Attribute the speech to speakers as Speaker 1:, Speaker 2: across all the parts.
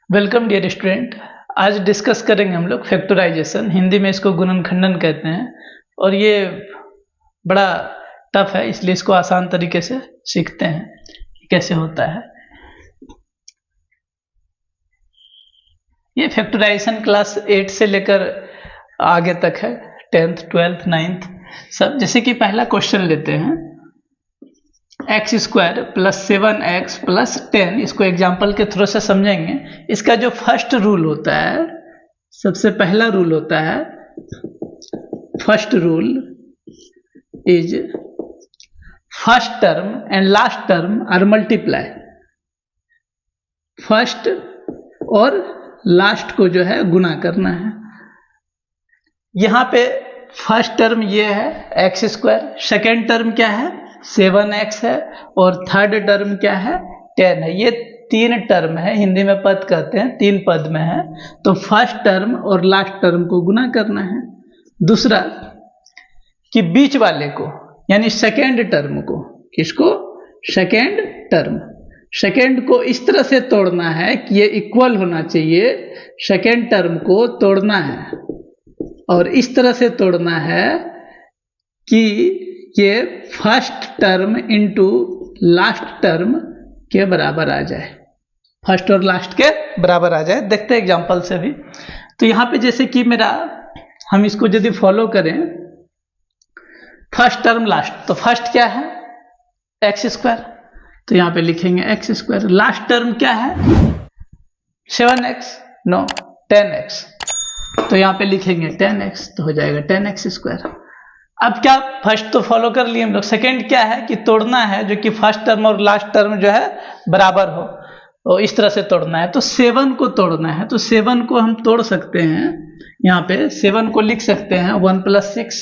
Speaker 1: Welcome dear student. आज discuss करेंगे हम लोग फैक्टराइजेशन, हिंदी में इसको गुणनखंडन कहते हैं और ये बड़ा टफ है, इसलिए इसको आसान तरीके से सीखते हैं कि कैसे होता है। ये फैक्टराइजेशन क्लास 8 से लेकर आगे तक है, 10th 12th 9th सब। जैसे कि पहला क्वेश्चन लेते हैं, x square plus 7x plus 10, इसको एग्जाम्पल के थ्रू से समझेंगे। इसका जो फर्स्ट रूल होता है, सबसे पहला रूल होता है, first rule is first term and last term are multiply. First और लास्ट को जो है गुना करना है। यहां पे फर्स्ट टर्म ये है एक्स स्क्वायर, सेकेंड टर्म क्या है 7x है और थर्ड टर्म क्या है 10 है। ये तीन टर्म है, हिंदी में पद कहते हैं, तीन पद में है, तो फर्स्ट टर्म और लास्ट टर्म को गुना करना है। दूसरा कि बीच वाले को यानी सेकेंड टर्म को, किसको, सेकेंड टर्म, सेकेंड को इस तरह से तोड़ना है कि ये इक्वल होना चाहिए, सेकेंड टर्म को तोड़ना है और इस तरह से तोड़ना है कि ये first term into last term के बराबर आ जाए, फर्स्ट और लास्ट के बराबर आ जाए। देखते हैं एग्जांपल से भी। तो यहाँ पे जैसे कि मेरा, हम इसको यदि फॉलो करें, फर्स्ट टर्म लास्ट, तो फर्स्ट क्या है एक्स स्क्वायर, तो यहाँ पे लिखेंगे एक्स स्क्वायर। लास्ट टर्म क्या है 7x, नो 10x, तो यहाँ पे लिखेंगे 10x, तो हो जाएगा 10x स्क्वायर। अब क्या, फर्स्ट तो फॉलो कर लिए हम लोग, सेकेंड क्या है कि तोड़ना है जो कि फर्स्ट टर्म और लास्ट टर्म जो है बराबर हो, तो इस तरह से तोड़ना है। तो 7 को तोड़ना है, तो 7 को हम तोड़ सकते हैं। यहाँ पे 7 को लिख सकते हैं 1 + 6,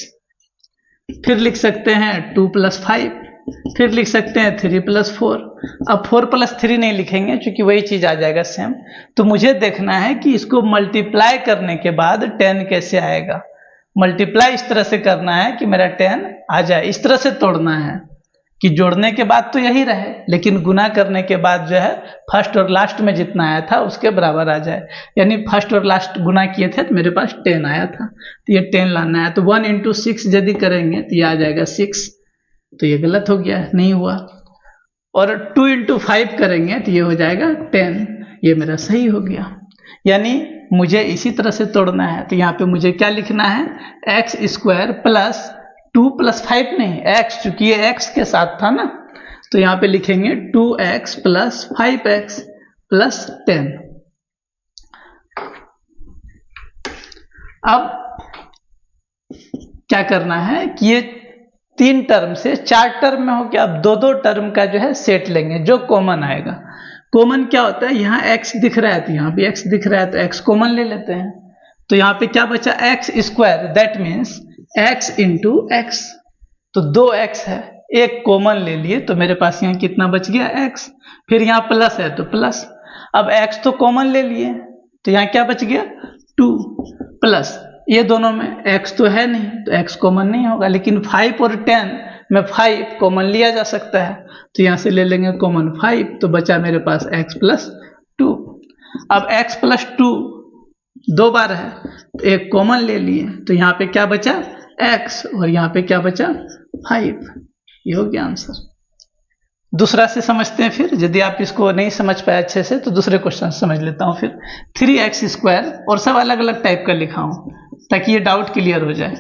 Speaker 1: फिर लिख सकते हैं 2 + 5, फिर लिख सकते हैं 3 + 4। अब 4 + 3 नहीं लिखेंगे क्योंकि वही चीज आ जाएगा सेम। तो मुझे देखना है कि इसको मल्टीप्लाई करने के बाद 10 कैसे आएगा। मल्टीप्लाई इस तरह से करना है कि मेरा 10 आ जाए, इस तरह से तोड़ना है कि जोड़ने के बाद तो यही रहे, लेकिन गुना करने के बाद जो है फर्स्ट और लास्ट में जितना आया था उसके बराबर आ जाए। यानी फर्स्ट और लास्ट गुना किए थे तो मेरे पास 10 आया था, तो ये 10 लाना है। तो 1 × 6 यदि करेंगे तो ये आ जाएगा 6, तो ये गलत हो गया, नहीं हुआ। और 2 × 5 करेंगे तो ये हो जाएगा 10, ये मेरा सही हो गया। यानी मुझे इसी तरह से तोड़ना है। तो यहाँ पे मुझे क्या लिखना है, एक्स स्क्वायर प्लस 2 + 5 नहीं, x, चूंकि ये x के साथ था ना, तो यहाँ पे लिखेंगे 2x + 5x + 10। अब क्या करना है कि ये तीन टर्म से 4 टर्म में हो गया। अब दो टर्म का जो है सेट लेंगे जो कॉमन आएगा। कॉमन क्या होता है, यहाँ x दिख रहा है तो यहाँ भी x दिख रहा है, तो x कॉमन ले लेते हैं। तो यहाँ पे क्या बचा x square, that means x × x, तो 2x है, एक कॉमन ले लिए तो मेरे पास यहाँ कितना बच गया x, फिर यहाँ प्लस है तो प्लस। अब x तो कॉमन ले लिए तो यहाँ क्या बच गया 2 प्लस, ये दोनों में x तो है नहीं तो x कॉमन नहीं होगा, लेकिन 5 और 10 में 5 कॉमन लिया जा सकता है, तो यहाँ से ले लेंगे कॉमन 5, तो बचा मेरे पास x + 2। अब x + 2 दो बार है तो एक कॉमन ले लिए, तो यहाँ पे क्या बचा x और यहाँ पे क्या बचा 5, ये हो गया आंसर। दूसरा से समझते हैं फिर, यदि आप इसको नहीं समझ पाए अच्छे से तो दूसरे क्वेश्चन समझ लेता हूँ फिर। 3x², और सब अलग अलग टाइप का लिखा हूँ ताकि ये डाउट क्लियर हो जाए।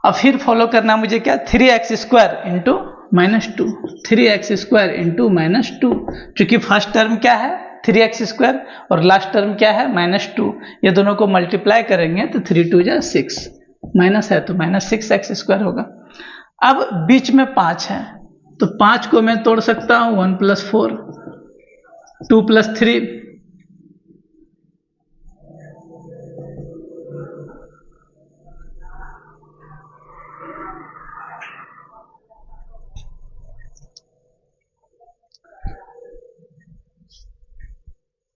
Speaker 1: अब फिर फॉलो करना मुझे क्या, 3x² × -2, 3x² × -2, क्योंकि फर्स्ट टर्म क्या है 3x² और लास्ट टर्म क्या है -2, ये दोनों को मल्टीप्लाई करेंगे तो 3 × 2 = 6, माइनस है तो -6x² होगा। अब बीच में 5 है तो 5 को मैं तोड़ सकता हूँ 1 + 4, 2 + 3,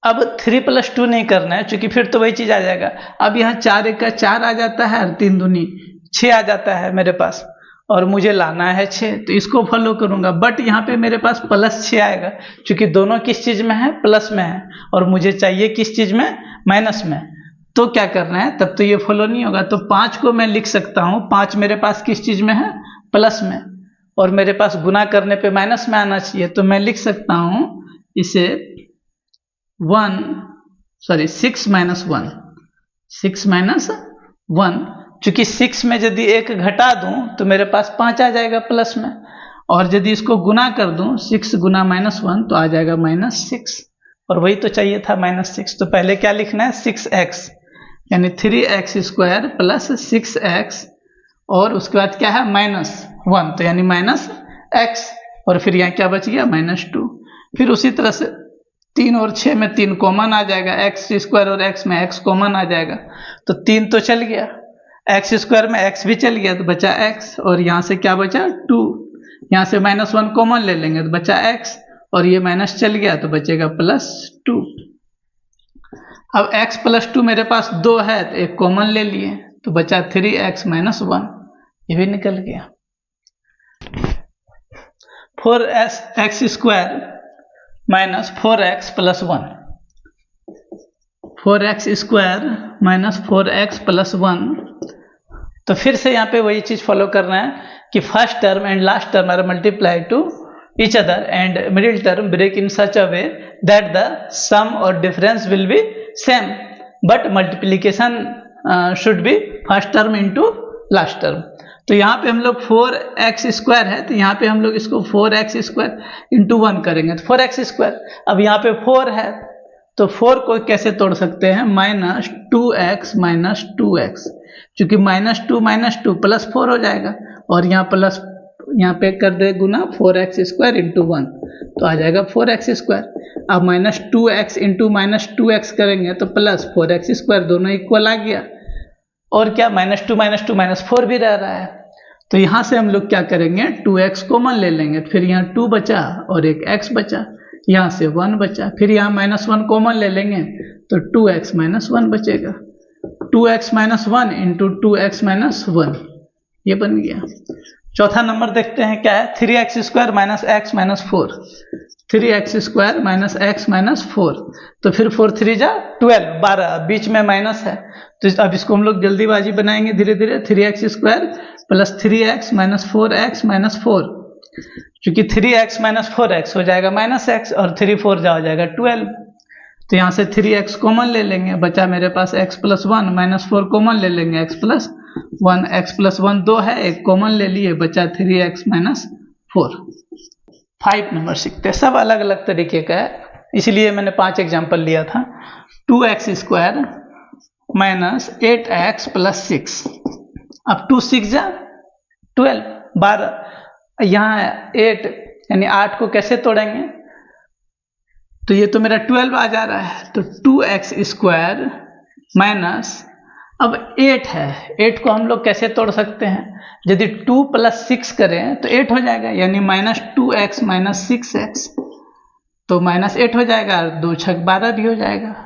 Speaker 1: अब 3 + 2 नहीं करना है क्योंकि फिर तो वही चीज आ जाएगा। अब यहाँ 4 × 1 = 4 आ जाता है और 3 × 2 = 6 आ जाता है मेरे पास, और मुझे लाना है 6, तो इसको फॉलो करूंगा। बट यहाँ पे मेरे पास +6 आएगा, क्योंकि दोनों किस चीज में है, प्लस में है, और मुझे चाहिए किस चीज में, माइनस में। तो क्या करना है, तब तो ये फॉलो नहीं होगा। तो 5 को मैं लिख सकता हूँ, 5 मेरे पास किस चीज में है, प्लस में, और मेरे पास गुना करने पे माइनस में आना चाहिए। तो मैं लिख सकता हूँ इसे 6 - 1, चूंकि 6 में यदि 1 घटा दूं तो मेरे पास 5 आ जाएगा प्लस में, और यदि इसको गुना कर दूं 6 गुना -1 तो आ जाएगा -6, और वही तो चाहिए था -6। तो पहले क्या लिखना है, 6x, यानी 3x² + 6x, और उसके बाद क्या है, -1, तो यानी -x, और फिर यहाँ क्या बच गया, -2। फिर उसी तरह से 3 और 6 में 3 कॉमन आ जाएगा, x² और x में x कॉमन आ जाएगा, तो 3 तो चल गया, x² में x भी चल गया तो बचा x, और यहाँ से क्या बचा, 2, यहाँ से -1 कॉमन ले लेंगे तो बचा x, और ये माइनस चल गया तो बचेगा +2। अब x + 2 मेरे पास 2 है तो एक कॉमन ले लिए तो बचा 3x - 1, ये भी निकल गया। 4x² - 4x + 1, 4x² - 4x + 1। तो फिर से यहाँ पे वही चीज फॉलो करना है कि first term and last term are multiply to each other and middle term break in such a way that the sum or difference will be same, but multiplication should be first term into last term। तो यहाँ पे हम लोग 4x² है, तो यहाँ पे हम लोग इसको 4x² into 1 करेंगे तो 4x²। अब यहाँ पे 4 है तो 4 को कैसे तोड़ सकते हैं, -2x - 2x, क्योंकि -2 - 2 +4 हो जाएगा, और यहाँ पे कर दे गुना 4x² into 1 तो आ जाएगा 4x²। अब -2x into -2x करेंगे तो +4x², दोनों इक्वल आ गया, और क्या, -2 - 2 -4 भी रह रहा है। तो यहाँ से हम लोग क्या करेंगे, 2x कॉमन ले लेंगे, फिर यहाँ 2 बचा और एक x बचा, यहाँ से 1 बचा, फिर यहाँ -1 कॉमन ले लेंगे तो 2x - 1 बचेगा, 2x - 1 into 2x - 1, ये बन गया। चौथा नंबर देखते हैं क्या है, 3x² - x - 4, 3x² - x - 4, तो फिर 4 3 जा 12, बीच में माइनस है, तो अब इसको हम लोग जल्दीबाजी बनाएंगे धीरे धीरे। 3x² + 3x - 4x - 4, क्योंकि 3x - 4x हो जाएगा -x, और 3 4 जा हो जाएगा 12, तो यहाँ से 3x कॉमन ले लेंगे, बचा मेरे पास x + 1, -4 कॉमन ले लेंगे, x + 1, x + 1 2 है, एक कॉमन ले लिए, बचा 3x - 4। 5 नंबर सीखते हैं, सब अलग अलग तरीके का है, इसलिए मैंने 5 एग्जाम्पल लिया था। 2x² - 8x + 6, अब 2 6 जा 12, 12, यहाँ 8 यानी 8 को कैसे तोड़ेंगे, तो ये तो मेरा 12 आ जा रहा है, तो 2x² माइनस, अब 8 है, 8 को हम लोग कैसे तोड़ सकते हैं, यदि 2 + 6 करें तो 8 हो जाएगा, यानी -2x - 6x, तो -8 हो जाएगा, 2 6 12 भी हो जाएगा,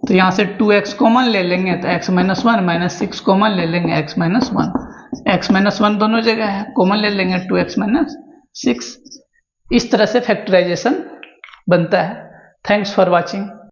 Speaker 1: तो यहाँ से 2x कॉमन ले लेंगे तो x - 1, -6 कॉमन ले लेंगे, x - 1, x - 1 दोनों जगह है, कॉमन ले लेंगे 2x - 6। इस तरह से फैक्टराइजेशन बनता है। Thanks for watching.